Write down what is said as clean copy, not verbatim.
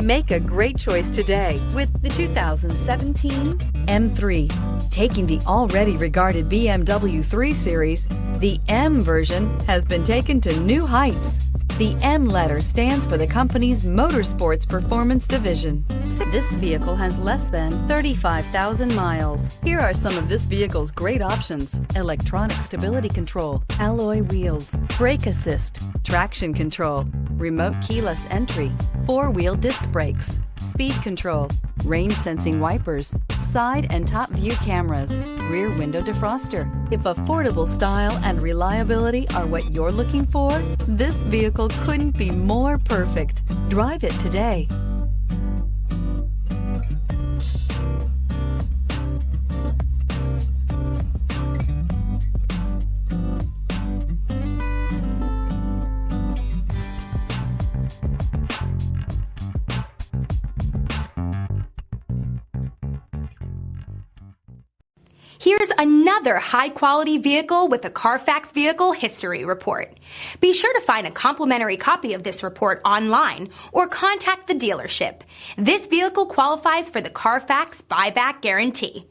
Make a great choice today with the 2017 M3. Taking the already regarded BMW 3 Series, the M version has been taken to new heights. The M letter stands for the company's Motorsports Performance Division. This vehicle has less than 35,000 miles. Here are some of this vehicle's great options: electronic stability control, alloy wheels, brake assist, traction control, remote keyless entry, four-wheel disc brakes, speed control, rain sensing wipers, side and top view cameras, rear window defroster. If affordable style and reliability are what you're looking for, this vehicle couldn't be more perfect. Drive it today. Here's another high-quality vehicle with a Carfax Vehicle History Report. Be sure to find a complimentary copy of this report online or contact the dealership. This vehicle qualifies for the Carfax Buyback Guarantee.